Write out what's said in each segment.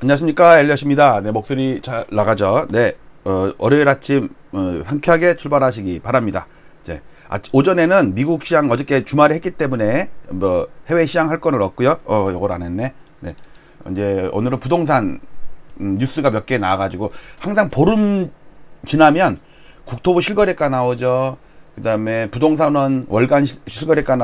안녕하십니까, 엘리엇입니다. 네, 목소리 잘 나가죠. 네, 월요일 아침 상쾌하게 출발하시기 바랍니다. 이제 오전에는 미국 시장 어저께 주말에 했기 때문에 뭐 해외 시장 할 거는 없고요. 요걸 안 했네. 네, 이제 오늘은 부동산 뉴스가 몇 개 나와가지고 항상 보름 지나면 국토부 실거래가 나오죠. 그 다음에 부동산원 월간 실거래가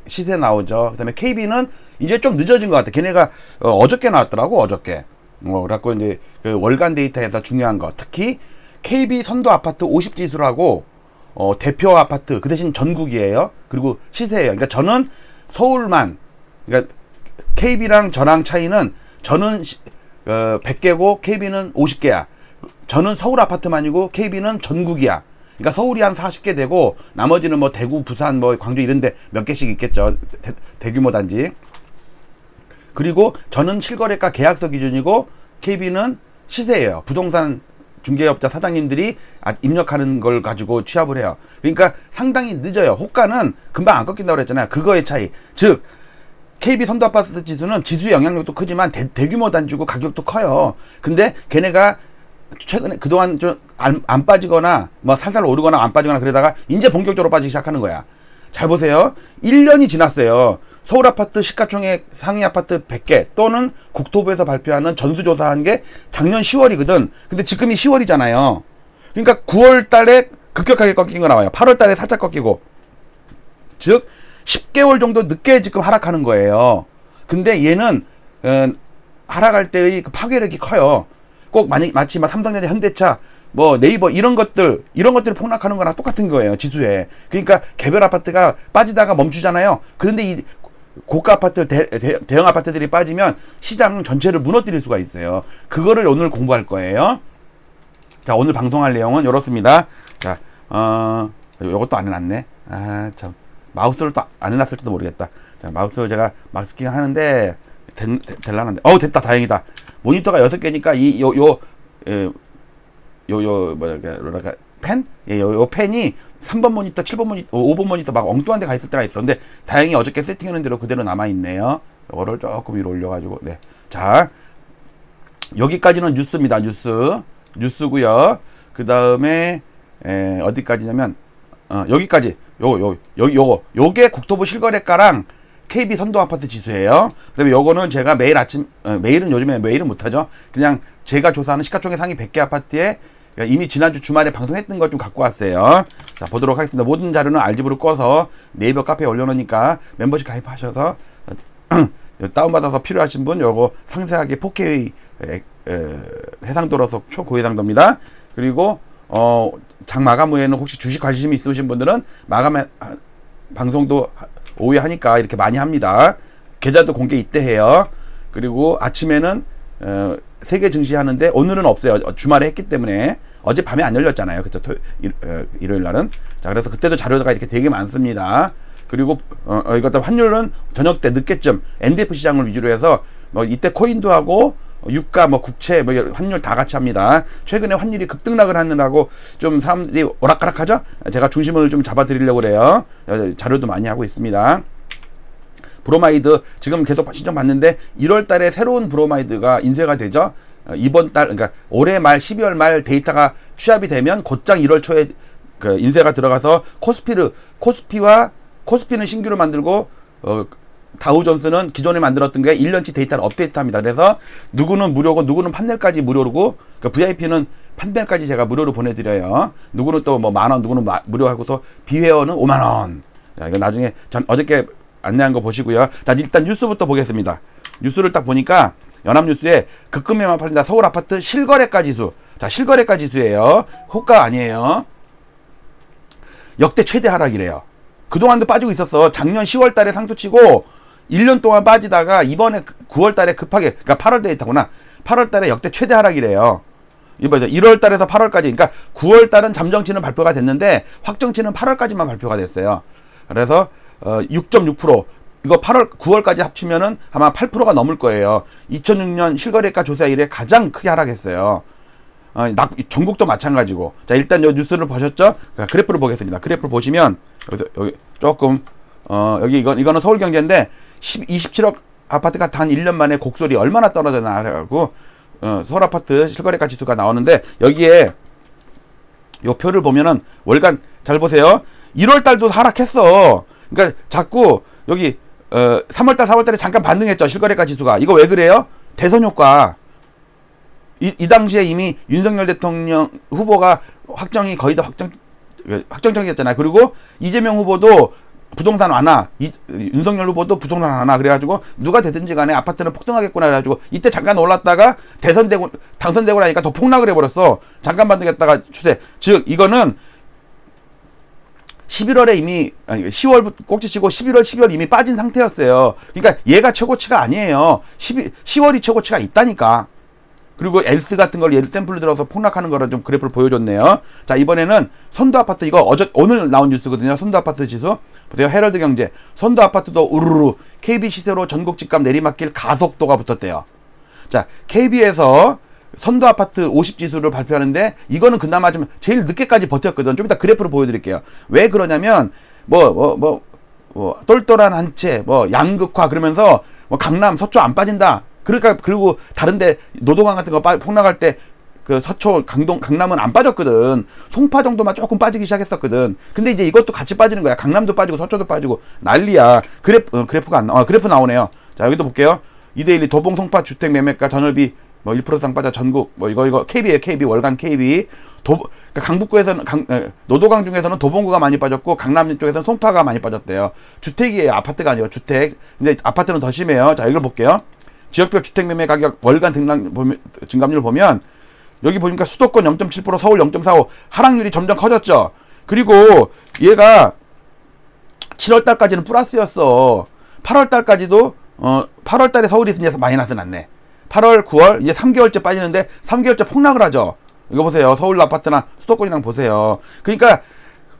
시세 나오죠. 그 다음에 KB는 이제 좀 늦어진 것 같아. 걔네가 어저께 나왔더라고, 어저께. 그래갖고 이제 그 월간 데이터에서 중요한 거, 특히 KB 선도 아파트 50지수라고 대표 아파트 그 대신 전국이에요. 그리고 시세예요. 그러니까 저는 서울만, 그러니까 KB랑 저랑 차이는 저는 100개고 KB는 50개야. 저는 서울 아파트만이고 KB는 전국이야. 그러니까 서울이 한 40개 되고 나머지는 뭐 대구, 부산, 뭐 광주 이런데 몇 개씩 있겠죠. 대규모 단지. 그리고 저는 실거래가 계약서 기준이고 KB는 시세예요. 부동산 중개업자 사장님들이 입력하는 걸 가지고 취합을 해요. 그러니까 상당히 늦어요. 호가는 금방 안 꺾인다고 그랬잖아요. 그거의 차이. 즉 KB 선도 아파트 지수는 지수의 영향력도 크지만 대규모 단지고 가격도 커요. 근데 걔네가 최근에 그동안 좀 안 빠지거나 뭐 살살 오르거나 안 빠지거나 그러다가 이제 본격적으로 빠지기 시작하는 거야. 잘 보세요. 1년이 지났어요. 서울 아파트 시가총액 상위 아파트 100개 또는 국토부에서 발표하는 전수조사한 게 작년 10월이거든. 근데 지금이 10월이잖아요. 그러니까 9월 달에 급격하게 꺾인 거 나와요. 8월 달에 살짝 꺾이고. 즉 10개월 정도 늦게 지금 하락하는 거예요. 근데 얘는 하락할 때의 그 파괴력이 커요. 꼭 마치 삼성전자, 현대차, 뭐 네이버 이런 것들을 폭락하는 거랑 똑같은 거예요. 지수에. 그러니까 개별 아파트가 빠지다가 멈추잖아요. 그런데 이 고가 아파트, 대형 아파트들이 빠지면 시장 전체를 무너뜨릴 수가 있어요. 그거를 오늘 공부할 거예요. 자, 오늘 방송할 내용은 이렇습니다. 자, 요것도 안 해놨네. 아, 참. 마우스를 또 안 해놨을지도 모르겠다. 자, 마우스 제가 마스킹 하는데, 될라는데. 됐다. 다행이다. 모니터가 6개니까 뭐랄까, 펜? 예, 요 펜이 3번 모니터, 7번 모니터, 5번 모니터 막 엉뚱한 데 가 있을 때가 있었는데, 다행히 어저께 세팅해놓은 대로 그대로 남아있네요. 요거를 조금 위로 올려가지고, 네. 자, 여기까지는 뉴스입니다. 뉴스고요. 그 다음에, 어디까지냐면, 여기까지. 요게 국토부 실거래가랑 KB 선도 아파트 지수예요. 그 다음에 요거는 제가 매일 아침, 매일은 요즘에 매일은 못하죠. 그냥 제가 조사하는 시가총액 상위 100개 아파트에 이미 지난주 주말에 방송했던 것 좀 갖고 왔어요. 자, 보도록 하겠습니다. 모든 자료는 알집으로 꺼서 네이버 카페에 올려놓으니까 멤버십 가입하셔서 다운받아서 필요하신 분 요거 상세하게 4K 해상도로서 초고해상도입니다. 그리고 장 마감 후에는 혹시 주식 관심이 있으신 분들은 마감 방송도 오후에 하니까 이렇게 많이 합니다. 계좌도 공개 이때 해요. 그리고 아침에는 세계 증시 하는데 오늘은 없어요. 주말에 했기 때문에 어제 밤에 안 열렸잖아요. 그쵸? 일요일 날은. 자, 그래서 그때도 자료가 이렇게 되게 많습니다. 그리고 이것도 환율은 저녁 때 늦게쯤 NDF 시장을 위주로 해서 뭐 이때 코인도 하고 유가, 뭐 국채, 뭐 환율 다 같이 합니다. 최근에 환율이 급등락을 하느라고 좀 사람들이 오락가락하죠? 제가 중심을 좀 잡아드리려고 그래요. 자료도 많이 하고 있습니다. 브로마이드 지금 계속 신청 받는데 1월 달에 새로운 브로마이드가 인쇄가 되죠. 이번 달, 그러니까 올해 말 12월 말 데이터가 취합이 되면 곧장 1월 초에 그 인쇄가 들어가서 코스피는 신규로 만들고 다우존스는 기존에 만들었던 게 1년치 데이터를 업데이트합니다. 그래서 누구는 무료고 누구는 판넬까지 무료고, 그러니까 VIP는 판넬까지 제가 무료로 보내드려요. 누구는 또 뭐 만원, 누구는 무료 하고서 비회원은 5만원. 자, 이거 나중에 어저께 안내한 거 보시고요. 자, 일단 뉴스부터 보겠습니다. 뉴스를 딱 보니까 연합뉴스에 급금에만 팔린다. 서울 아파트 실거래가 지수. 자, 실거래가 지수예요. 호가 아니에요. 역대 최대 하락이래요. 그동안도 빠지고 있었어. 작년 10월 달에 상투치고 1년 동안 빠지다가 이번에 9월 달에 급하게, 그러니까 8월 데이터구나. 8월 달에 역대 최대 하락이래요. 이번에 1월 달에서 8월까지, 그러니까 9월 달은 잠정치는 발표가 됐는데 확정치는 8월까지만 발표가 됐어요. 그래서 6.6%, 이거 9월까지 합치면은 아마 8%가 넘을 거예요. 2006년 실거래가 조사 이래 가장 크게 하락했어요. 전국도 마찬가지고. 자, 일단 요 뉴스를 보셨죠? 그래프를 보겠습니다. 그래프를 보시면 여기 조금 여기 이거는 서울경제인데 27억 아파트가 단 1년 만에 곡소리 얼마나 떨어졌나 하고 서울 아파트 실거래가 지수가 나오는데 여기에 요 표를 보면은 월간 잘 보세요. 1월 달도 하락했어. 그러니까 자꾸 여기 3월 달, 4월 달에 잠깐 반등했죠. 실거래가 지수가. 이거 왜 그래요? 대선 효과. 이 당시에 이미 윤석열 대통령 후보가 확정이 거의 다 확정적이었잖아요. 그리고 이재명 후보도 부동산 완화, 윤석열 후보도 부동산 완화 그래가지고 누가 되든지 간에 아파트는 폭등하겠구나 그래가지고 이때 잠깐 올랐다가 대선되고 당선되고 나니까 더 폭락을 해버렸어. 잠깐 반등했다가 추세. 즉 이거는 11월에 이미 10월 꼭지치고 11월 12월 이미 빠진 상태였어요. 그러니까 얘가 최고치가 아니에요. 10월이 최고치가 있다니까. 그리고 엘스 같은 걸 예를 샘플을 들어서 폭락하는 거를 좀 그래프를 보여줬네요. 자, 이번에는 선도 아파트 이거 오늘 나온 뉴스거든요. 선도 아파트 지수 보세요. 헤럴드 경제 선도 아파트도 우르르 KB 시세로 전국 집값 내리막길 가속도가 붙었대요. 자, KB에서 선도 아파트 50 지수를 발표하는데 이거는 그나마 좀 제일 늦게까지 버텼거든. 좀 이따 그래프를 보여드릴게요. 왜 그러냐면 똘똘한 한 채 양극화 그러면서 강남 서초 안 빠진다. 그러니까 그리고 다른데 노동강 같은 거 폭락할 때 그 서초 강남은 안 빠졌거든. 송파 정도만 조금 빠지기 시작했었거든. 근데 이제 이것도 같이 빠지는 거야. 강남도 빠지고 서초도 빠지고 난리야. 그래프가 안 나와. 그래프 나오네요. 자, 여기도 볼게요. 이데일리 도봉 송파 주택 매매가 전월비 1% 이상 빠져 전국 이거 KB에요. KB 월간 KB 그러니까 강북구에서는 노도강 중에서는 도봉구가 많이 빠졌고 강남 쪽에서는 송파가 많이 빠졌대요. 주택이에요. 아파트가 아니고 주택. 근데 아파트는 더 심해요. 자, 이걸 볼게요. 지역별 주택 매매 가격 월간 증감률 보면 여기 보니까 수도권 0.7%, 서울 0.45 하락률이 점점 커졌죠. 그리고 얘가 7월 달까지는 플러스였어. 8월 달까지도 8월 달에 서울이 이제 마이너스 났네. 8월, 9월 이제 3개월째 빠지는데 3개월째 폭락을 하죠. 이거 보세요. 서울 아파트나 수도권이랑 보세요. 그러니까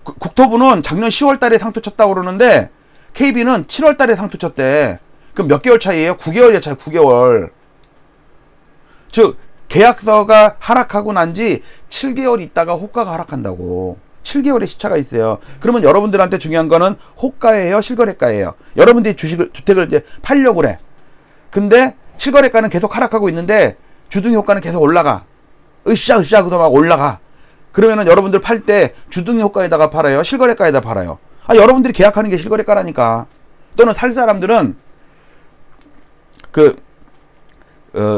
국토부는 작년 10월 달에 상투 쳤다고 그러는데 KB는 7월 달에 상투 쳤대. 그럼 몇 개월 차이에요? 9개월의 차이, 9개월. 즉 계약서가 하락하고 난 지 7개월 있다가 호가가 하락한다고. 7개월의 시차가 있어요. 그러면 여러분들한테 중요한 거는 호가예요, 실거래가예요. 여러분들이 주택을 이제 팔려고 그래. 근데 실거래가는 계속 하락하고 있는데 주등 효과는 계속 올라가. 으쌰으쌰 하고서 막 올라가. 그러면은 여러분들 팔 때 주등 효과에다가 팔아요, 실거래가에다 팔아요. 여러분들이 계약하는 게 실거래가라니까. 또는 살 사람들은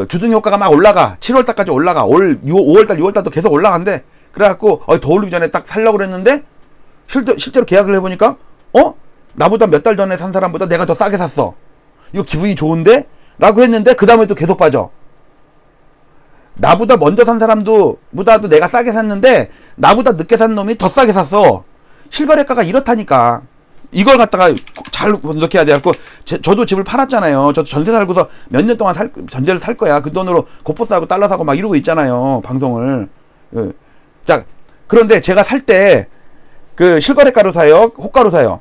주등 효과가 막 올라가. 7월달까지 올라가. 5월달, 6월달도 계속 올라간대. 그래갖고, 더 오르기 전에 딱 살려고 그랬는데, 실제로 계약을 해보니까, 나보다 몇 달 전에 산 사람보다 내가 더 싸게 샀어. 이거 기분이 좋은데? 라고 했는데, 그 다음에 또 계속 빠져. 나보다 먼저 산 사람보다도 내가 싸게 샀는데, 나보다 늦게 산 놈이 더 싸게 샀어. 실거래가가 이렇다니까. 이걸 갖다가 잘 분석해야 돼갖고 저도 집을 팔았잖아요. 저도 전세 살고서 몇 년 동안 전세를 살 거야. 그 돈으로 고포 사고 달러 사고 막 이러고 있잖아요. 방송을. 자, 그런데 제가 살 때 실거래가로 사요? 호가로 사요?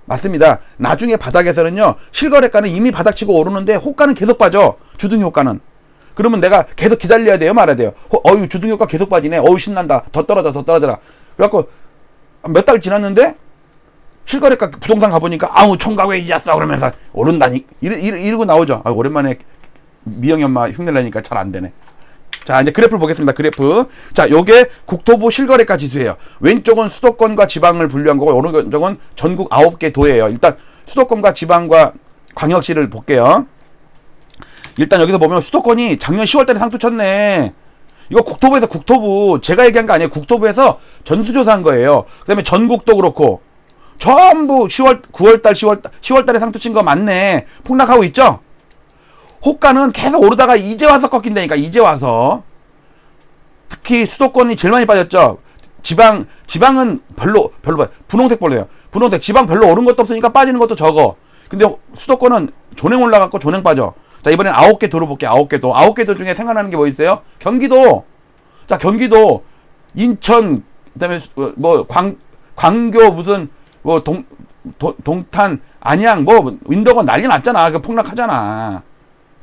맞습니다. 나중에 바닥에서는요, 실거래가는 이미 바닥치고 오르는데 호가는 계속 빠져. 주등 효과는. 그러면 내가 계속 기다려야 돼요? 말아야 돼요? 주등 효과 계속 빠지네. 신난다. 더 떨어져라. 그래갖고 몇 달 지났는데 실거래가 부동산 가보니까 총각 왜 이랬어 그러면서 오른다니 이러고 나오죠. 오랜만에 미영이 엄마 흉내내니까 잘 안되네. 자, 이제 그래프를 보겠습니다. 그래프. 자, 요게 국토부 실거래가 지수예요. 왼쪽은 수도권과 지방을 분류한 거고 오른쪽은 전국 9개 도예요. 일단 수도권과 지방과 광역시를 볼게요. 일단 여기서 보면 수도권이 작년 10월달에 상투 쳤네. 이거 국토부 제가 얘기한 거 아니에요. 국토부에서 전수조사한 거예요. 그 다음에 전국도 그렇고 전부 9월달 10월달에 상투 친 거 맞네. 폭락하고 있죠. 호가는 계속 오르다가 이제 와서 꺾인다니까. 이제 와서. 특히 수도권이 제일 많이 빠졌죠. 지방은 별로 분홍색 볼래요. 분홍색 지방 별로 오른 것도 없으니까 빠지는 것도 적어. 근데 수도권은 존행 올라갔고 존행 빠져. 자, 이번엔 9개 도로 볼게요. 9개 도. 9개 도 중에 생각나는 게 뭐 있어요? 경기도. 자, 경기도 인천 그다음에 광교 무슨 동탄 안양 인덕원 난리 났잖아. 폭락하잖아.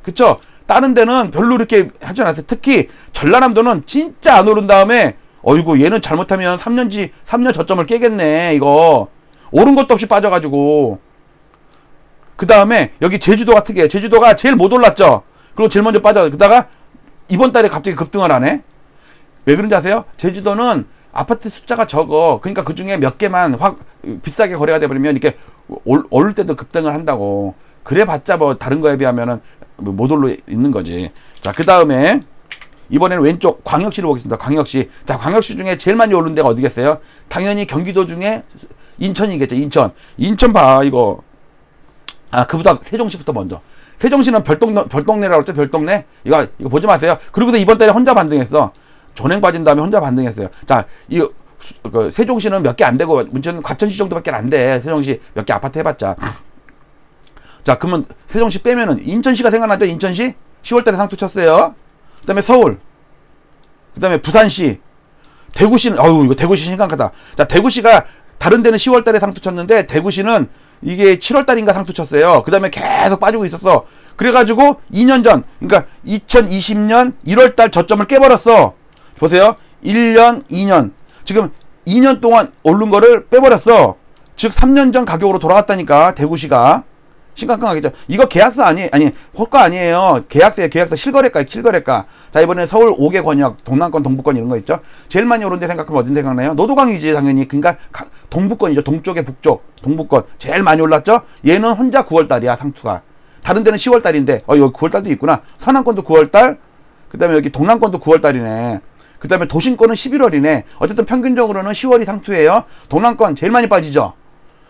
그쵸? 다른 데는 별로 이렇게 하지 않았어요. 특히 전라남도는 진짜 안 오른 다음에 얘는 잘못하면 3년 저점을 깨겠네. 이거 오른 것도 없이 빠져가지고. 그 다음에 여기 제주도가 특이해. 제주도가 제일 못 올랐죠. 그리고 제일 먼저 빠져. 그러다가 이번 달에 갑자기 급등을 하네. 왜 그런지 아세요? 제주도는 아파트 숫자가 적어. 그러니까 그 중에 몇 개만 확 비싸게 거래가 돼버리면 이렇게 오를 때도 급등을 한다고. 그래 봤자 뭐 다른 거에 비하면은 못 올라 있는 거지. 자, 그 다음에 이번에는 왼쪽 광역시를 보겠습니다. 광역시. 자, 광역시 중에 제일 많이 오른 데가 어디겠어요? 당연히 경기도 중에 인천이겠죠. 인천 봐, 이거. 아, 그보다 세종시부터 먼저. 세종시는 별동네라고 했죠. 별동네. 이거 보지 마세요. 그리고서 이번 달에 혼자 반등했어. 전행 빠진 다음에 혼자 반등했어요. 자, 세종시는 몇 개 안 되고 문천 과천시 정도밖에 안 돼. 세종시 몇 개 아파트 해봤자. 자, 그러면 세종시 빼면은 인천시가 생각나죠? 인천시 10월달에 상투 쳤어요. 그다음에 서울, 그다음에 부산시, 대구시는 이거 대구시 심각하다. 자, 대구시가 다른 데는 10월달에 상투 쳤는데 대구시는 이게 7월달인가 상투 쳤어요. 그다음에 계속 빠지고 있었어. 그래가지고 2년 전, 그러니까 2020년 1월달 저점을 깨버렸어. 보세요. 1년, 2년. 지금 2년 동안 오른 거를 빼버렸어. 즉 3년 전 가격으로 돌아왔다니까. 대구시가. 심각하겠죠. 이거 계약서 아니 호가 아니에요. 계약서에 계약서 실거래가. 자, 이번에 서울 5개 권역, 동남권, 동부권 이런 거 있죠. 제일 많이 오른 데 생각하면 어딘 생각나요? 노도강이지 당연히. 그러니까 동부권이죠. 동쪽에 북쪽, 동부권 제일 많이 올랐죠. 얘는 혼자 9월달이야 상투가. 다른 데는 10월달인데 여기 9월달도 있구나. 서남권도 9월달. 그다음에 여기 동남권도 9월달이네. 그 다음에 도심권은 11월이네. 어쨌든 평균적으로는 10월이 상투예요. 동남권 제일 많이 빠지죠.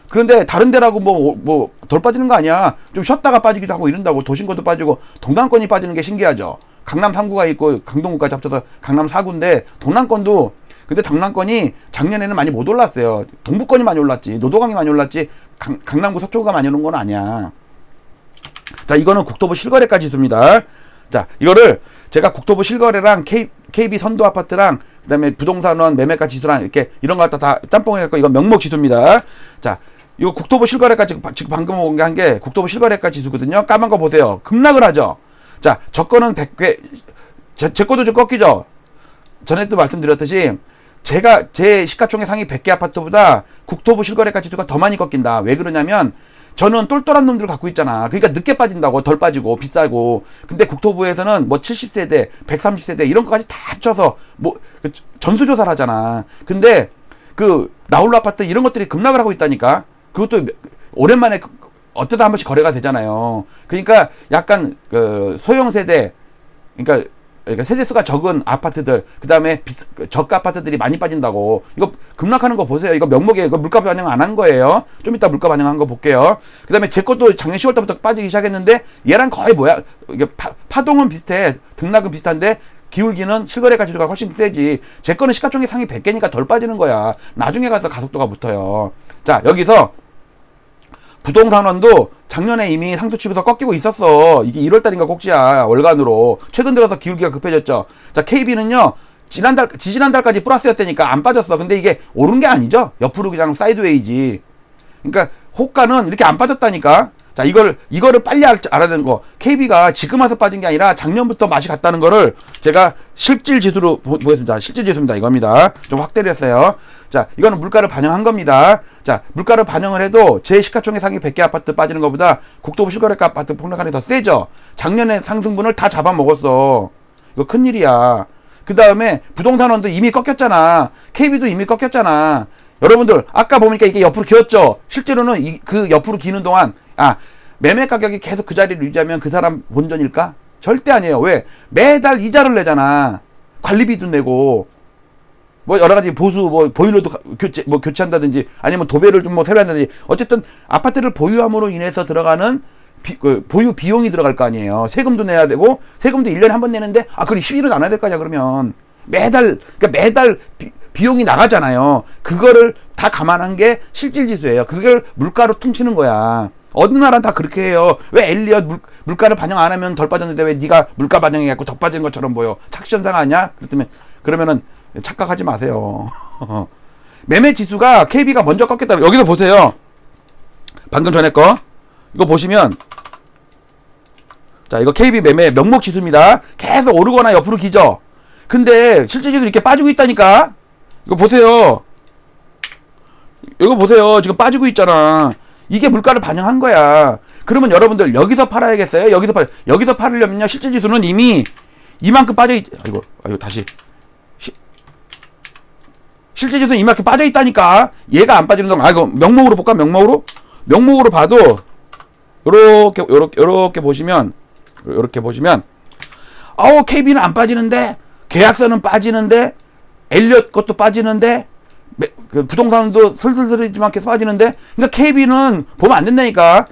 그런데 다른 데라고 덜 빠지는 거 아니야. 좀 쉬었다가 빠지기도 하고 이런다고. 도심권도 빠지고 동남권이 빠지는 게 신기하죠. 강남 3구가 있고 강동구까지 합쳐서 강남 4구인데 동남권도, 근데 동남권이 작년에는 많이 못 올랐어요. 동부권이 많이 올랐지. 노도강이 많이 올랐지. 강남구 서초구가 많이 오른 건 아니야. 자, 이거는 국토부 실거래가 지수입니다. 자, 이거를 제가 국토부 실거래랑 KB 선도 아파트랑 그다음에 부동산원 매매가 지수랑 이렇게 이런 거 갖다 다 짬뽕해 갖고 이건 명목 지수입니다. 자, 이거 국토부 실거래가 지금 방금 한 게 국토부 실거래가 지수거든요. 까만 거 보세요. 급락을 하죠. 자, 저거는 100개, 제 거도 좀 꺾이죠. 전에도 말씀드렸듯이 제 시가총액 상위 100개 아파트보다 국토부 실거래가 지수가 더 많이 꺾인다. 왜 그러냐면 저는 똘똘한 놈들을 갖고 있잖아. 그러니까 늦게 빠진다고, 덜 빠지고 비싸고. 근데 국토부에서는 뭐 70세대, 130세대 이런 거까지 다 합쳐서 전수조사를 하잖아. 근데 나홀로 아파트 이런 것들이 급락을 하고 있다니까. 그것도 오랜만에 어쩌다 한 번씩 거래가 되잖아요. 그러니까 약간 소형 세대, 그러니까 세대수가 적은 아파트들, 그 다음에 저가 아파트들이 많이 빠진다고. 이거 급락하는 거 보세요. 이거 명목에 이거 물가 반영 안 한 거예요. 좀 이따 물가 반영한 거 볼게요. 그 다음에 제 것도 작년 10월달부터 빠지기 시작했는데 얘랑 거의 이게 파동은 비슷해. 등락은 비슷한데 기울기는 실거래가 지수가 훨씬 세지. 제 거는 시가총액 상위 100개니까 덜 빠지는 거야. 나중에 가서 가속도가 붙어요. 자, 여기서 부동산원도 작년에 이미 상투 치고서 꺾이고 있었어. 이게 1월달인가 꼭지야. 월간으로. 최근 들어서 기울기가 급해졌죠. 자, KB는요. 지지난달까지 플러스였다니까 안 빠졌어. 근데 이게 오른 게 아니죠. 옆으로 그냥 사이드웨이지. 그러니까 호가는 이렇게 안 빠졌다니까. 자, 이거를 빨리 알아야 되는 거. KB가 지금 와서 빠진 게 아니라 작년부터 맛이 갔다는 거를 제가 실질 지수로 보겠습니다. 실질 지수입니다. 이겁니다. 좀 확대를 했어요. 자, 이거는 물가를 반영한 겁니다. 자, 물가를 반영을 해도 제 시가총액 상위 100개 아파트 빠지는 것보다 국토부 실거래가 아파트 폭락하는 게 더 세죠. 작년에 상승분을 다 잡아먹었어. 이거 큰일이야. 그 다음에 부동산원도 이미 꺾였잖아. KB도 이미 꺾였잖아. 여러분들 아까 보니까 이게 옆으로 기었죠. 실제로는 그 옆으로 기는 동안 매매 가격이 계속 그 자리를 유지하면 그 사람 본전일까? 절대 아니에요. 왜? 매달 이자를 내잖아. 관리비도 내고 뭐 여러 가지 보수 보일러도 교체한다든지 아니면 도배를 좀 새로 한다든지 어쨌든 아파트를 보유함으로 인해서 들어가는 보유 비용이 들어갈 거 아니에요. 세금도 내야 되고 세금도 1년에 한 번 내는데 그럼 12를 나눠야 될 거 아니야. 그러면 매달 비용이 나가잖아요. 그거를 다 감안한 게 실질지수예요. 그걸 물가로 퉁치는 거야. 어느 나라는 다 그렇게 해요. 왜 엘리엇 물가를 반영 안 하면 덜 빠졌는데 왜 네가 물가 반영해갖고 더 빠진 것처럼 보여? 착시현상 아니야? 그러면은 착각하지 마세요. 매매 지수가 KB가 먼저 꺾였다. 여기서 보세요. 방금 전에 거 이거 보시면 자, 이거 KB 매매 명목 지수입니다. 계속 오르거나 옆으로 기죠. 근데 실제 지수 이렇게 빠지고 있다니까. 이거 보세요. 이거 보세요. 지금 빠지고 있잖아. 이게 물가를 반영한 거야. 그러면 여러분들 여기서 팔아야겠어요? 여기서 팔으려면요 실제 지수는 이미 이만큼 아이고 다시 실제 지수는 이만큼 빠져 있다니까. 얘가 안 빠지는 동안 이거 명목으로 볼까? 명목으로 봐도 요렇게 보시면 KB는 안 빠지는데 계약서는 빠지는데 엘리엇 것도 빠지는데 그 부동산도 슬슬슬이지만 계속 빠지는데, 그러니까 KB는 보면 안 된다니까.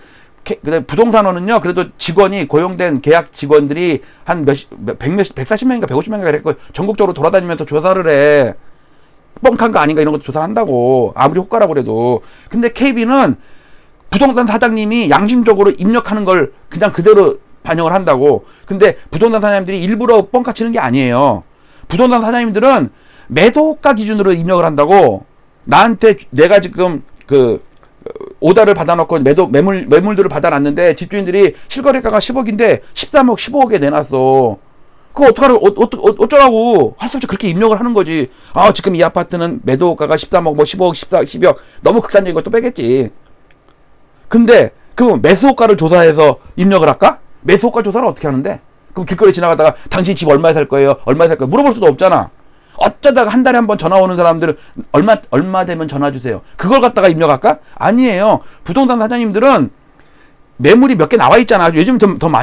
부동산원은요 그래도 직원이 고용된 계약 직원들이 한 140명인가 150명인가 그랬고 전국적으로 돌아다니면서 조사를 해. 뻥칸 거 아닌가 이런 것도 조사한다고, 아무리 호가라고 그래도. 근데 KB는 부동산 사장님이 양심적으로 입력하는 걸 그냥 그대로 반영을 한다고. 근데 부동산 사장님들이 일부러 뻥카 치는 게 아니에요. 부동산 사장님들은 매도가 기준으로 입력을 한다고. 나한테 내가 지금 그 오다를 받아놓고 매물들을 받아놨는데 집주인들이 실거래가가 10억인데 13억 15억에 내놨어. 그거 어쩌라고. 할 수 없이 그렇게 입력을 하는 거지. 지금 이 아파트는 매도가가 13억 뭐 15억 12억 너무 극단적인 것도 빼겠지. 근데 그 매수호가를 조사해서 입력을 할까? 매수호가 조사를 어떻게 하는데? 그럼 길거리 지나가다가 당신 집 얼마에 살 거예요? 물어볼 수도 없잖아. 어쩌다가 한 달에 한 번 전화 오는 사람들은 얼마 되면 전화 주세요. 그걸 갖다가 입력할까? 아니에요. 부동산 사장님들은 매물이 몇 개 나와 있잖아. 요즘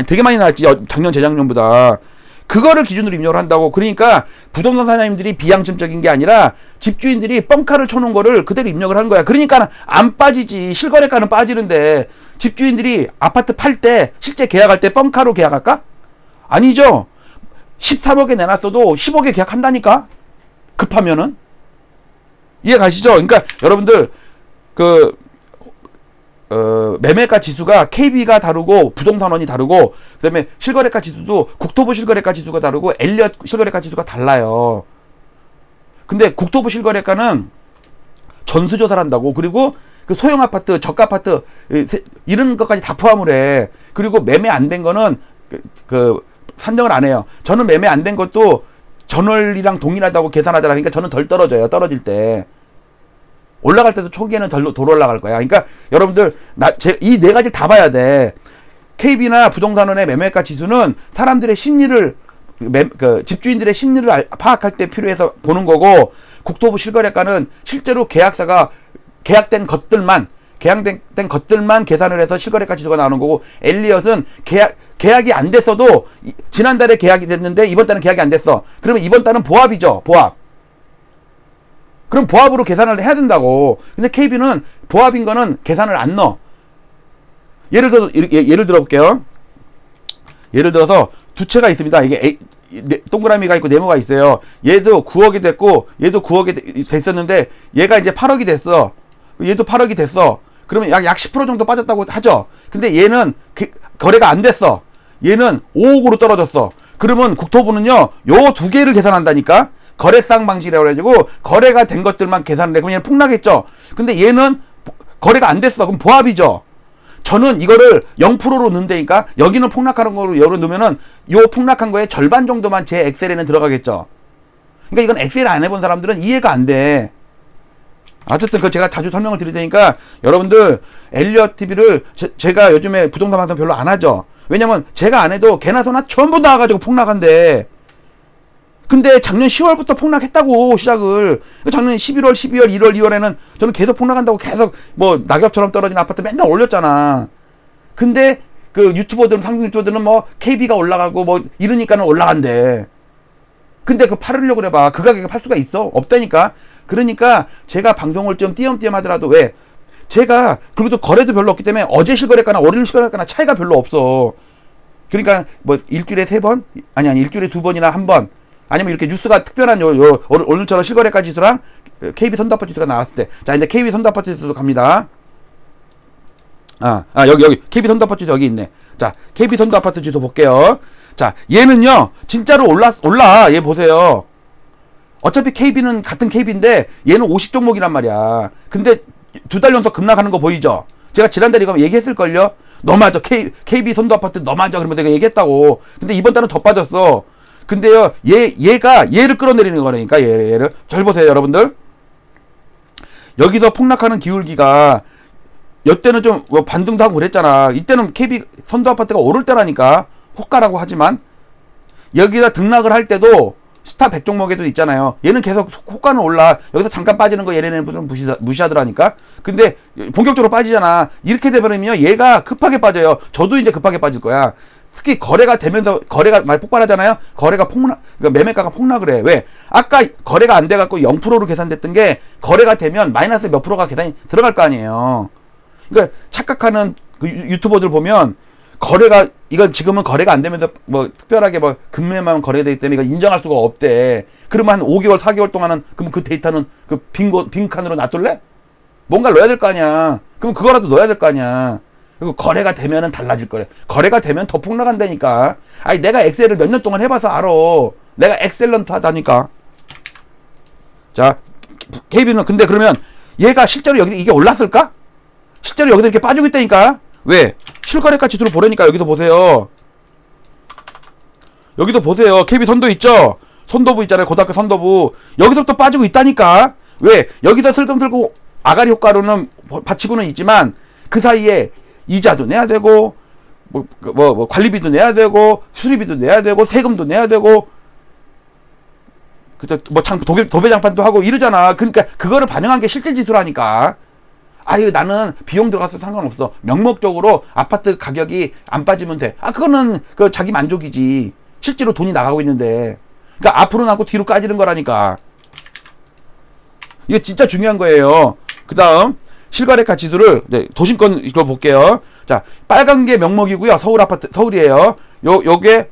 되게 많이 나왔지. 작년 재작년보다. 그거를 기준으로 입력을 한다고. 그러니까 부동산 사장님들이 비양심적인 게 아니라 집주인들이 뻥카를 쳐놓은 거를 그대로 입력을 한 거야. 그러니까 안 빠지지. 실거래가는 빠지는데 집주인들이 아파트 팔 때 실제 계약할 때 뻥카로 계약할까? 아니죠. 13억에 내놨어도 10억에 계약한다니까. 급하면은. 이해 가시죠? 그러니까 여러분들 매매가 지수가 KB가 다르고 부동산원이 다르고, 그 다음에 실거래가 지수도 국토부 실거래가 지수가 다르고 엘리엇 실거래가 지수가 달라요. 근데 국토부 실거래가는 전수조사를 한다고. 그리고 그 소형 아파트, 저가 아파트 이런 것까지 다 포함을 해. 그리고 매매 안 된 거는 산정을 안 해요. 저는 매매 안 된 것도 전월이랑 동일하다고 계산하잖아. 그러니까 저는 덜 떨어져요. 떨어질 때. 올라갈 때도 초기에는 덜 올라갈 거야. 그러니까 여러분들 이 네 가지를 다 봐야 돼. KB나 부동산원의 매매가 지수는 사람들의 심리를 집주인들의 심리를 파악할 때 필요해서 보는 거고, 국토부 실거래가는 실제로 계약된 것들만 계산을 해서 실거래가 지수가 나오는 거고, 엘리엇은 계약이 안 됐어도 지난달에 계약이 됐는데 이번 달은 계약이 안 됐어. 그러면 이번 달은 보합이죠. 보합. 그럼 보합으로 계산을 해야 된다고. 근데 KB는 보합인 거는 계산을 안 넣어. 예를 들어볼게요. 예를 들어서 두 채가 있습니다. 이게 동그라미가 있고 네모가 있어요. 얘도 9억이 됐고 얘도 9억이 됐었는데 얘가 이제 8억이 됐어. 얘도 8억이 됐어. 그러면 약 10% 정도 빠졌다고 하죠. 근데 얘는 거래가 안 됐어. 얘는 5억으로 떨어졌어. 그러면 국토부는요 요 두 개를 계산한다니까. 거래상 방식이라고 해가지고 거래가 된 것들만 계산을 해. 그럼 얘는 폭락했죠. 근데 얘는 거래가 안 됐어. 그럼 보합이죠. 저는 이거를 0%로 넣는다니까. 여기는 폭락하는 거로 열어 놓으면은 요 폭락한 거에 절반 정도만 제 엑셀에는 들어가겠죠. 그러니까 이건 엑셀 안 해본 사람들은 이해가 안 돼. 어쨌든 제가 자주 설명을 드릴 테니까 여러분들 엘리엇 TV를 제가 요즘에 부동산 방송 별로 안 하죠. 왜냐면 제가 안 해도 개나 소나 전부 나와가지고 폭락한대. 근데 작년 10월부터 폭락했다고 시작을. 작년 11월, 12월, 1월, 2월에는 저는 계속 폭락한다고 계속 뭐 낙엽처럼 떨어진 아파트 맨날 올렸잖아. 근데 상승 유튜버들은 뭐 KB가 올라가고 뭐 이러니까는 올라간대. 근데 팔으려고 그래봐. 그 가격에 팔 수가 있어? 없다니까. 그러니까 제가 방송을 좀 띄엄띄엄 하더라도 왜? 제가 그리고 또 거래도 별로 없기 때문에 어제 실거래가나 월요일 실거래가나 차이가 별로 없어. 그러니까 뭐 일주일에 3번? 아니 일주일에 2번이나 1번. 아니면 이렇게 뉴스가 특별한 오늘처럼 실거래가 지수랑 KB 선도아파트 지수가 나왔을 때. 자, 이제 KB 선도아파트 지수 갑니다. 여기 KB 선도아파트 지수 여기 있네. 자, KB 선도아파트 지수 볼게요. 자, 얘는요 진짜로 올라. 얘 보세요. 어차피 KB는 같은 KB인데 얘는 50종목이란 말이야. 근데 2달 연속 급락하는 거 보이죠? 제가 지난달에 이거 얘기했을걸요? 너무하죠. KB 선도아파트 너무하죠. 그러면서 제가 얘기했다고. 근데 이번 달은 더 빠졌어. 근데요, 얘를 끌어내리는 거라니까, 얘를. 잘 보세요, 여러분들. 여기서 폭락하는 기울기가 이때는 좀 반등도 하고 그랬잖아. 이때는 KB 선도 아파트가 오를 때라니까. 호가라고 하지만 여기다 등락을 할 때도 스타 100종목에도 있잖아요. 얘는 계속 호가는 올라. 여기서 잠깐 빠지는 거 얘네는 좀 무시하더라니까. 근데 본격적으로 빠지잖아. 이렇게 돼버리면 얘가 급하게 빠져요. 저도 이제 급하게 빠질 거야. 특히 거래가 되면서 거래가 많이 폭발하잖아요. 거래가 그러니까 매매가가 폭락을 해. 왜? 아까 거래가 안 돼갖고 0%로 계산됐던 게 거래가 되면 마이너스 몇 프로가 계산이 들어갈 거 아니에요. 그러니까 착각하는 그 유튜버들 보면 거래가 이건 지금은 거래가 안 되면서 뭐 특별하게 뭐 금매만 거래되기 때문에 이거 인정할 수가 없대. 그러면 한 5개월 4개월 동안은 그럼 그 데이터는 그 빈 칸으로 놔둘래? 뭔가 넣어야 될 거 아니야. 그럼 그거라도 넣어야 될 거 아니야. 그리고 거래가 되면은 달라질 거래. 거래가 되면 더 폭락한다니까. 아니 내가 엑셀을 몇 년 동안 해봐서 알아. 내가 엑셀런트 하다니까. 자, KB는 근데 그러면 얘가 실제로 여기 이게 올랐을까? 실제로 여기서 이렇게 빠지고 있다니까. 왜? 실거래가 지수를 보라니까. 여기서 보세요. 여기도 보세요. KB 선도 있죠? 선도부 있잖아요. 고등학교 선도부. 여기서부터 빠지고 있다니까. 왜? 여기서 슬금슬금 아가리 효과로는 받치고는 있지만 그 사이에 이자도 내야 되고 뭐 관리비도 내야 되고 수리비도 내야 되고 세금도 내야 되고 그저 뭐 도배장판도 하고 이러잖아. 그러니까 그거를 반영한 게 실질 지수라니까. 아유 나는 비용 들어가서 상관없어. 명목적으로 아파트 가격이 안 빠지면 돼. 아 그거는 그 자기 만족이지. 실제로 돈이 나가고 있는데. 그러니까 앞으로 나고 뒤로 까지는 거라니까. 이게 진짜 중요한 거예요. 그 다음 실거래가 지수를 도심권 이거 볼게요. 자 빨간 게 명목이고요. 서울 아파트 서울이에요. 요게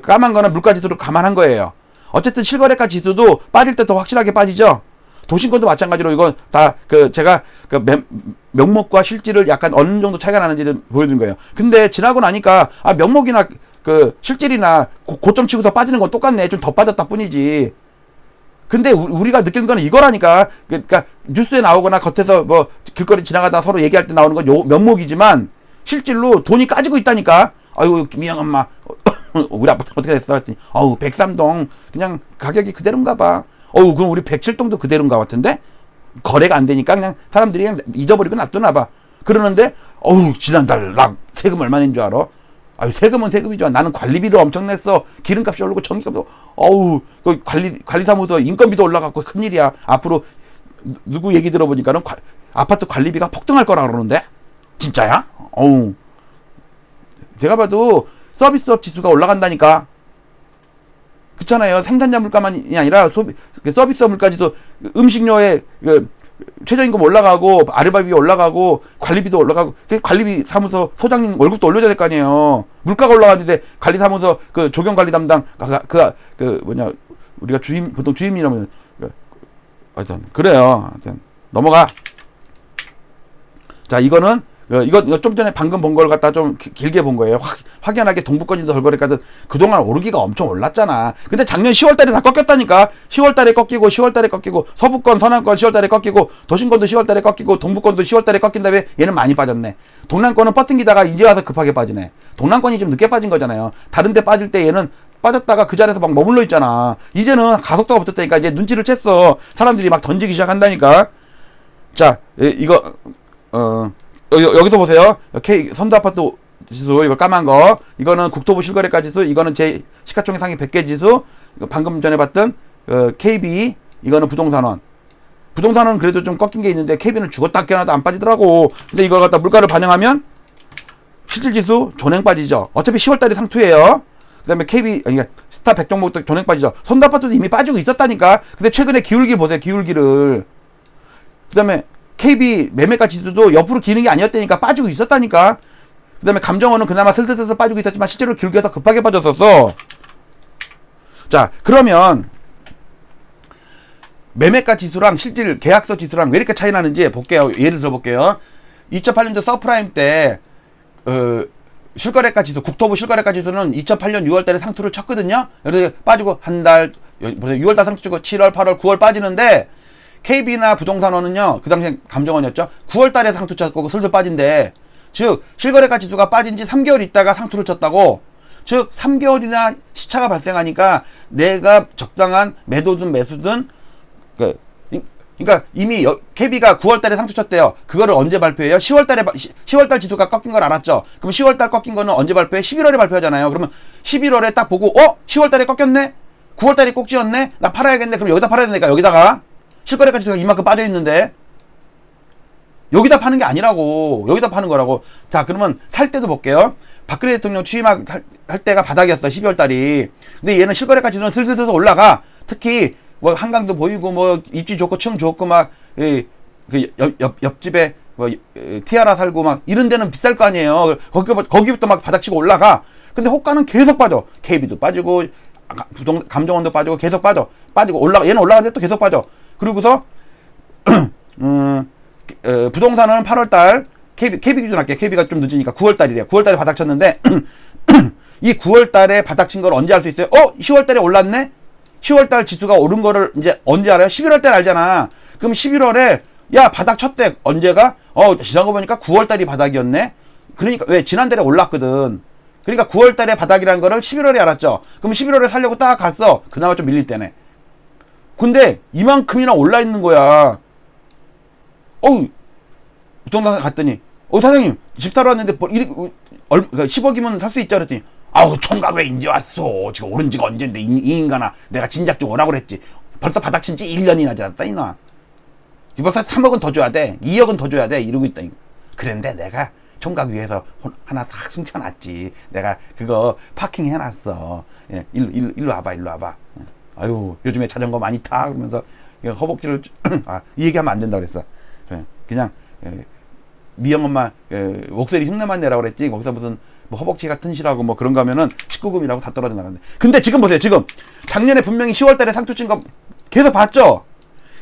까만 거는 물가 지수를 감안한 거예요. 어쨌든 실거래가 지수도 빠질 때 더 확실하게 빠지죠. 도심권도 마찬가지로 이건 다 제가 명목과 실질을 약간 어느 정도 차이가 나는지를 보여드린 거예요. 근데 지나고 나니까 아 명목이나 실질이나 고점 치고서 빠지는 건 똑같네. 좀 더 빠졌다 뿐이지. 근데 우리가 느끼는 거는 이거라니까. 그러니까 뉴스에 나오거나 겉에서 뭐 길거리 지나가다 서로 얘기할 때 나오는 건 요 면목이지만 실질로 돈이 까지고 있다니까. 아유 미영 엄마 우리 아파트 어떻게 됐어? 했더니 어우 103동 그냥 가격이 그대로인가 봐. 어우 그럼 우리 107동도 그대로인가 같은데? 거래가 안 되니까 그냥 사람들이 그냥 잊어버리고 놔두나 봐. 그러는데 어우 지난달 나 세금 얼마 낸 줄 알아? 아유 세금은 세금이죠. 나는 관리비를 엄청 냈어. 기름값이 오르고 전기값도 어우 그 관리사무소 인건비도 올라갔고 큰일이야. 앞으로 누구 얘기 들어보니까는 아파트 관리비가 폭등할 거라 그러는데 진짜야? 어우 제가 봐도 서비스업 지수가 올라간다니까. 그렇잖아요. 생산자 물가만이 아니라 서비스업 물가지수 음식료의 최저임금 올라가고 아르바이비 올라가고 관리비도 올라가고 관리비 사무소 소장님 월급도 올려줘야 될 거 아니에요. 물가가 올라가는데 관리사무소 조경관리 담당 우리가 보통 주임이라면 하여튼 그래요. 하여튼 넘어가. 자 이거 좀 전에 방금 본 걸 갖다 좀 길게 본 거예요. 확연하게 동부권인도 덜거래가든 그동안 오르기가 엄청 올랐잖아. 근데 작년 10월달에 다 꺾였다니까. 10월달에 꺾이고 서부권 서남권 10월달에 꺾이고 도심권도 10월달에 꺾이고 동부권도 10월달에 꺾인 다음에 얘는 많이 빠졌네. 동남권은 버팅기다가 이제 와서 급하게 빠지네. 동남권이 좀 늦게 빠진 거잖아요. 다른 데 빠질 때 얘는 빠졌다가 그 자리에서 막 머물러 있잖아. 이제는 가속도가 붙었다니까. 이제 눈치를 챘어. 사람들이 막 던지기 시작한다니까. 자 이거 여기서 보세요. 선도 아파트 지수 이거 까만 거 이거는 국토부 실거래가 지수 이거는 제 시가총액 상위 100개 지수 방금 전에 봤던 KB 이거는 부동산은 그래도 좀 꺾인 게 있는데 KB는 죽었다 깨어나도 안 빠지더라고. 근데 이걸 갖다 물가를 반영하면 실질 지수 존행 빠지죠. 어차피 10월달에 상투예요. 그 다음에 KB 그러니까 스타 100종목도 존행 빠지죠. 선도 아파트도 이미 빠지고 있었다니까. 근데 최근에 기울기 보세요. 기울기를. 그 다음에 KB 매매가 지수도 옆으로 기는 게 아니었다니까. 빠지고 있었다니까. 그 다음에 감정원은 그나마 슬슬슬 빠지고 있었지만 실제로 기울기가 급하게 빠졌었어. 자 그러면 매매가 지수랑 실질 계약서 지수랑 왜 이렇게 차이 나는지 볼게요. 예를 들어 볼게요. 2008년도 서프라임 때 실거래가 지수 국토부 실거래가 지수는 2008년 6월달에 상투를 쳤거든요. 그래서 빠지고 한 달 6월달 상투 치고 7월 8월 9월 빠지는데 KB나 부동산원은요, 그 당시에 감정원이었죠. 9월달에 상투 쳤고 슬슬 빠진대. 즉 실거래가 지수가 빠진 지 3개월 있다가 상투를 쳤다고. 즉 3개월이나 시차가 발생하니까 내가 적당한 매도든 매수든 그러니까 이미 KB가 9월달에 상투 쳤대요. 그거를 언제 발표해요? 10월달 지수가 꺾인 걸 알았죠. 그럼 10월달 꺾인 거는 언제 발표해? 11월에 발표하잖아요. 그러면 11월에 딱 보고 10월달에 꺾였네? 9월달에 꼭지였네? 나 팔아야겠네? 그럼 여기다 팔아야 되니까 여기다가 실거래가 지수가 이만큼 빠져 있는데 여기다 파는 게 아니라고. 여기다 파는 거라고. 자, 그러면 살 때도 볼게요. 박근혜 대통령 취임할 때가 바닥이었어. 12월 달이. 근데 얘는 실거래가 지수는 슬슬 올라가. 특히 뭐 한강도 보이고 뭐 입지 좋고 층 좋고 막 옆집에 뭐 티아라 살고 막 이런 데는 비쌀 거 아니에요. 거기부터 막 바닥치고 올라가. 근데 호가는 계속 빠져. KB도 빠지고 감정원도 빠지고 계속 빠지고 올라가. 얘는 올라가는데 또 계속 빠져. 그리고서 부동산은 8월달 KB 기준 할게. KB가 좀 늦으니까 9월달이래요. 9월달에 바닥 쳤는데 이 9월달에 바닥 친 걸 언제 알 수 있어요? 10월달에 올랐네? 10월달 지수가 오른 거를 이제 언제 알아요? 11월달 알잖아. 그럼 11월에 야 바닥 쳤대. 언제가? 지난 거 보니까 9월달이 바닥이었네. 그러니까 왜 지난달에 올랐거든. 그러니까 9월달에 바닥이라는 거를 11월에 알았죠. 그럼 11월에 살려고 딱 갔어. 그나마 좀 밀릴 때네. 근데 이만큼이나 올라 있는 거야. 부동산 갔더니 사장님 집 사러 왔는데 10억이면 살 수 있죠. 그랬더니 총각 왜 이제 왔어. 지금 오른 지가 언젠데 이 인간아. 내가 진작 좀 오라고 그랬지. 벌써 바닥 친 지 1년이나 지났다 이놈아. 벌써 3억은 더 줘야 돼. 2억은 더 줘야 돼. 이러고 있다. 그런데 내가 총각 위에서 하나 딱 숨겨놨지. 내가 그거 파킹 해놨어. 예, 일로 와봐. 아유 요즘에 자전거 많이 타. 그러면서 허벅지를 이 얘기하면 안 된다 그랬어. 그냥 미영 엄마 목소리 흉내만 내라고 그랬지. 거기서 무슨 뭐 허벅지가 튼실하고 뭐 그런 거 하면은 19금이라고 다 떨어져 나가는데. 근데 지금 보세요. 지금 작년에 분명히 10월달에 상투 친 거 계속 봤죠.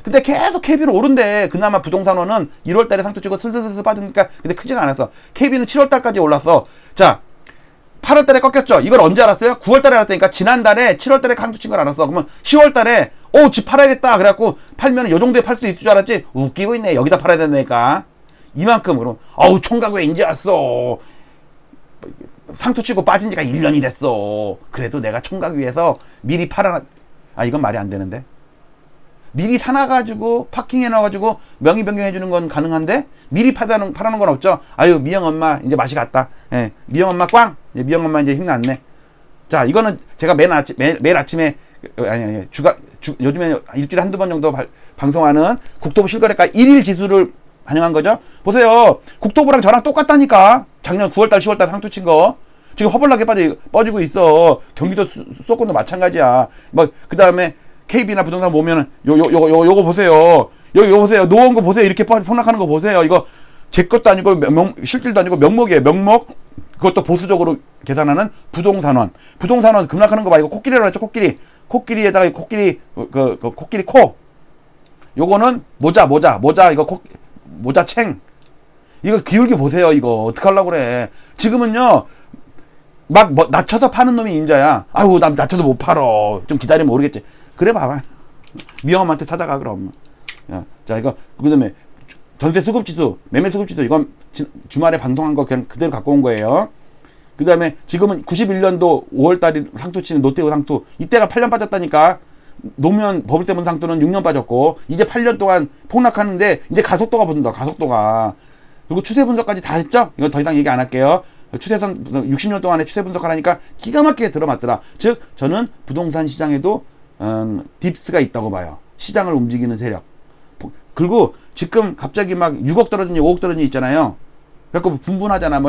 근데 계속 KB는 오른데 그나마 부동산원은 1월달에 상투 치고 슬슬슬 빠지니까 근데 크지가 않았어. KB는 7월달까지 올랐어. 자 8월달에 꺾였죠. 이걸 언제 알았어요? 9월달에 알았다니까. 지난달에 7월달에 상투 친 걸 알았어. 그러면 10월달에 집 팔아야겠다. 그래갖고 팔면 요 정도에 팔 수도 있을 줄 알았지. 웃기고 있네. 여기다 팔아야 된다니까. 이만큼. 그럼 총각 왜 이제 왔어. 상투 치고 빠진 지가 1년이 됐어. 그래도 내가 총각 위해서 미리 팔아놔. 이건 말이 안 되는데. 미리 사놔가지고 파킹 해놔가지고 명의 변경해주는 건 가능한데 미리 팔아놓은 건 없죠. 미영 엄마 이제 맛이 갔다. 예, 미영 엄마 꽝. 미영 엄마 이제 힘났네. 자, 이거는 제가 매일 아침에 요즘에 일주일에 한두 번 정도 방송하는 국토부 실거래가 1일 지수를 반영한 거죠. 보세요. 국토부랑 저랑 똑같다니까. 작년 9월달 10월달 상투 친 거 지금 허벌나게 빠지고 있어. 경기도 수도권도 마찬가지야. 그 다음에 KB나 부동산 보면은 요거 보세요. 요거 보세요. 놓은 거 보세요. 이렇게 폭락하는 거 보세요. 이거 제 것도 아니고 실질도 아니고 명목이에요. 명목. 그것도 보수적으로 계산하는 부동산원 급락하는 거 봐. 이거 코끼리라고 했죠. 코끼리에다가 코끼리 코끼리 코. 요거는 모자 이거 모자챙. 이거 기울기 보세요. 이거 어떡하려고 그래. 지금은요 막 낮춰서 파는 놈이 임자야. 나 낮춰서 못 팔어. 좀 기다리면 모르겠지. 그래 봐봐. 미영엄마한테 찾아가 그럼. 자 이거 그다음에 전세 수급지수, 매매 수급지수 이건 주말에 방송한 거 그냥 그대로 갖고 온 거예요. 그 다음에 지금은 91년도 5월달에 상투 치는 노태우 상투 이때가 8년 빠졌다니까. 노무현 버블세븐 상투는 6년 빠졌고 이제 8년 동안 폭락하는데 이제 가속도가 붙는다. 가속도가. 그리고 추세 분석까지 다 했죠. 이건 더 이상 얘기 안 할게요. 추세선 60년 동안에 추세 분석하라니까 기가 막히게 들어맞더라. 즉 저는 부동산 시장에도 딥스가 있다고 봐요. 시장을 움직이는 세력. 그리고 지금 갑자기 막 6억 떨어지니 5억 떨어지니 있잖아요. 그래서 분분하잖아.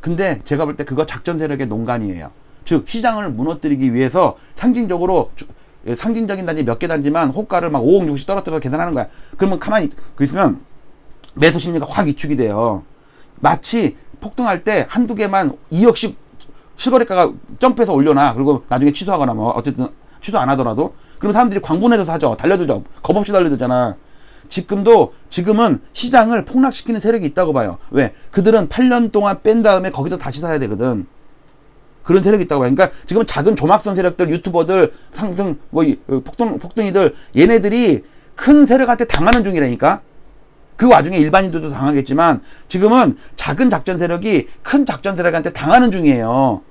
근데 제가 볼 때 그거 작전 세력의 농간이에요. 즉 시장을 무너뜨리기 위해서 상징적인 단지 몇 개 단지만 호가를 막 5억 6억 떨어뜨려서 계산하는 거야. 그러면 가만히 있으면 매수 심리가 확 위축이 돼요. 마치 폭등할 때 한두 개만 2억씩 실거래가가 점프해서 올려놔. 그리고 나중에 취소하거나 뭐 어쨌든 취소 안 하더라도 그럼 사람들이 광분해서 사죠. 달려들죠. 겁없이 달려들잖아. 지금은 시장을 폭락시키는 세력이 있다고 봐요. 왜? 그들은 8년 동안 뺀 다음에 거기서 다시 사야 되거든. 그런 세력이 있다고 봐요. 그러니까 지금은 작은 조막선 세력들, 유튜버들, 상승, 폭등이들, 얘네들이 큰 세력한테 당하는 중이라니까. 그 와중에 일반인들도 당하겠지만 지금은 작은 작전 세력이 큰 작전 세력한테 당하는 중이에요.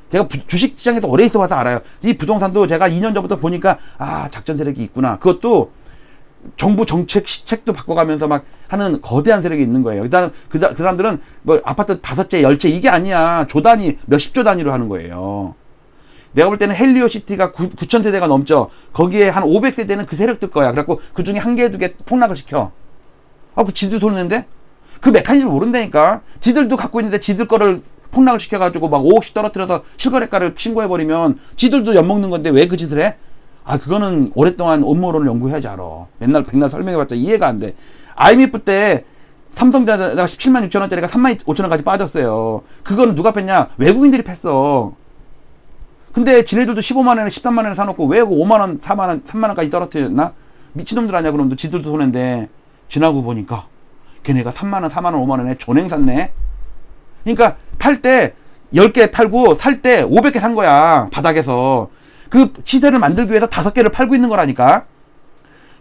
제가 주식시장에서 오래 있어 봐서 알아요. 이 부동산도 제가 2년 전부터 보니까 작전 세력이 있구나. 그것도 정부 정책 시책도 바꿔가면서 막 하는 거대한 세력이 있는 거예요. 일단 그 사람들은 뭐 아파트 5채, 10채 이게 아니야. 조 단위, 몇십 조 단위로 하는 거예요. 내가 볼 때는 헬리오시티가 9천 세대가 넘죠. 거기에 한 500세대는 그 세력들 거야. 그래갖고 그 중에 한 개, 두 개 폭락을 시켜. 아, 그 지들 도는데? 그 메커니즘을 모른다니까. 지들도 갖고 있는데 지들 거를 폭락을 시켜가지고 막 5억씩 떨어뜨려서 실거래가를 신고해버리면 지들도 엿먹는 건데 왜 그 짓을 해? 아, 그거는 오랫동안 음모론을 연구해야지 알아. 맨날 백날 설명해봤자 이해가 안 돼. IMF 때 삼성전자가 17만 6천 원짜리가 3만 5천 원까지 빠졌어요. 그거는 누가 뺐냐? 외국인들이 뺐어. 근데 지네들도 15만 원에 13만 원에 사놓고 왜 5만 원, 4만 원, 3만 원까지 떨어뜨렸나? 미친놈들 아니야 그놈도. 지들도 손해인데 지나고 보니까 걔네가 3만 원, 4만 원, 5만 원에 존행 샀네. 그러니까 팔 때 10개 팔고 살 때 500개 산 거야. 바닥에서. 그 시세를 만들기 위해서 5개를 팔고 있는 거라니까.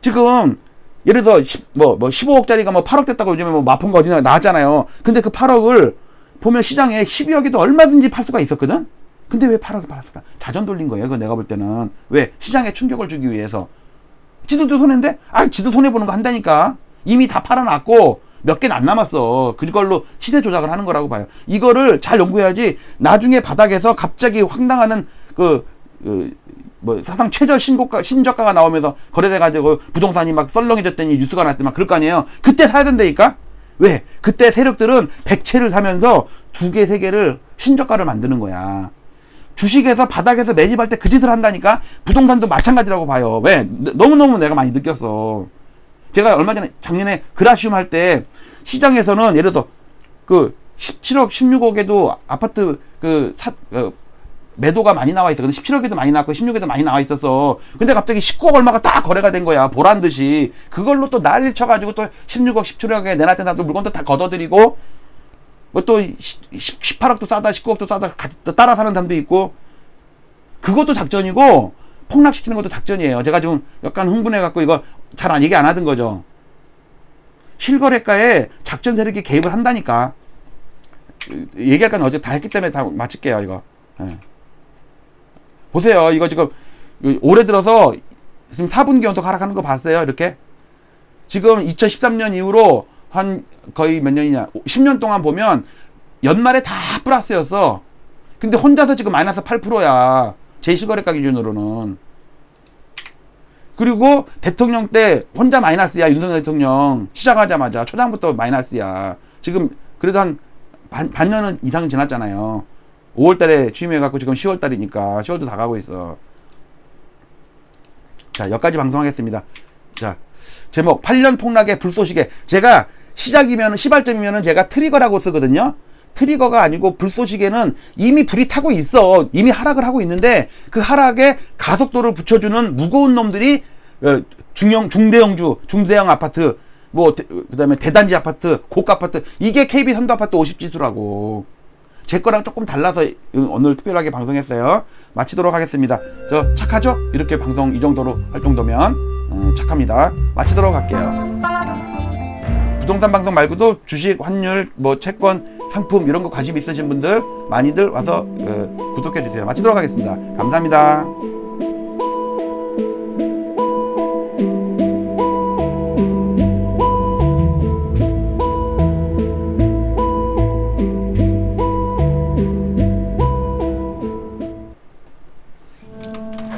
지금 예를 들어서 15억짜리가 뭐 8억 됐다고 요즘에 뭐 마포인가 어디나 나왔잖아요. 근데 그 8억을 보면 시장에 12억에도 얼마든지 팔 수가 있었거든. 근데 왜 8억에 팔았을까? 자전 돌린 거예요. 그거 내가 볼 때는. 왜? 시장에 충격을 주기 위해서. 지들도 손해인데? 아, 지도 손해보는 거 한다니까. 이미 다 팔아놨고 몇 개는 안 남았어. 그걸로 시세 조작을 하는 거라고 봐요. 이거를 잘 연구해야지 나중에 바닥에서 갑자기 황당하는 사상 최저 신저가가 나오면서 거래돼가지고 부동산이 막 썰렁해졌더니 뉴스가 났더니 막 그럴 거 아니에요. 그때 사야 된다니까? 왜? 그때 세력들은 100채를 사면서 2개, 3개를 신저가를 만드는 거야. 주식에서 바닥에서 매집할 때 그 짓을 한다니까? 부동산도 마찬가지라고 봐요. 왜? 너무너무 내가 많이 느꼈어. 제가 얼마 전에 작년에 그라시움 할 때 시장에서는 예를 들어서 그 17억, 16억에도 아파트 매도가 많이 나와 있어. 근데 17억에도 많이 나왔고 16억에도 많이 나와 있었어. 근데 갑자기 19억 얼마가 딱 거래가 된 거야. 보란 듯이. 그걸로 또 난리 쳐가지고 또 16억, 17억에 내놨던 사람도 물건도 다 걷어들이고 뭐 또 18억도 싸다, 19억도 싸다 따라 사는 사람도 있고. 그것도 작전이고 폭락시키는 것도 작전이에요. 제가 지금 약간 흥분해갖고 이거 잘 얘기 안 하던 거죠. 실거래가에 작전 세력이 개입을 한다니까. 얘기할 건 어제 다 했기 때문에 다 마칠게요, 이거. 네. 보세요. 이거 지금 올해 들어서 지금 4분기 연속 하락하는 거 봤어요? 이렇게. 지금 2013년 이후로 한 거의 몇 년이냐 10년 동안 보면 연말에 다 플러스였어. 근데 혼자서 지금 마이너스 8%야. 제1실거래가 기준으로는. 그리고 대통령 때 혼자 마이너스야. 윤석열 대통령 시작하자마자 초장부터 마이너스야. 지금 그래도 한 반년은 이상 지났잖아요. 5월달에 취임해갖고 지금 10월달이니까 10월도 다 가고 있어. 자, 여기까지 방송하겠습니다. 자, 제목 8년 폭락의 불쏘시개. 제가 시작이면 시발점이면은 제가 트리거라고 쓰거든요. 트리거가 아니고 불쏘시개는 이미 불이 타고 있어. 이미 하락을 하고 있는데 그 하락에 가속도를 붙여주는 무거운 놈들이 중대형 아파트, 그 다음에 대단지 아파트, 고가 아파트, 이게 KB 선도 아파트 50지수라고. 제 거랑 조금 달라서 오늘 특별하게 방송했어요. 마치도록 하겠습니다. 저 착하죠? 이렇게 방송 이 정도로 할 정도면 착합니다. 마치도록 할게요. 부동산 방송 말고도 주식, 환율, 채권, 상품 이런 거 관심 있으신 분들 많이들 와서 구독해 주세요. 마치도록 하겠습니다. 감사합니다.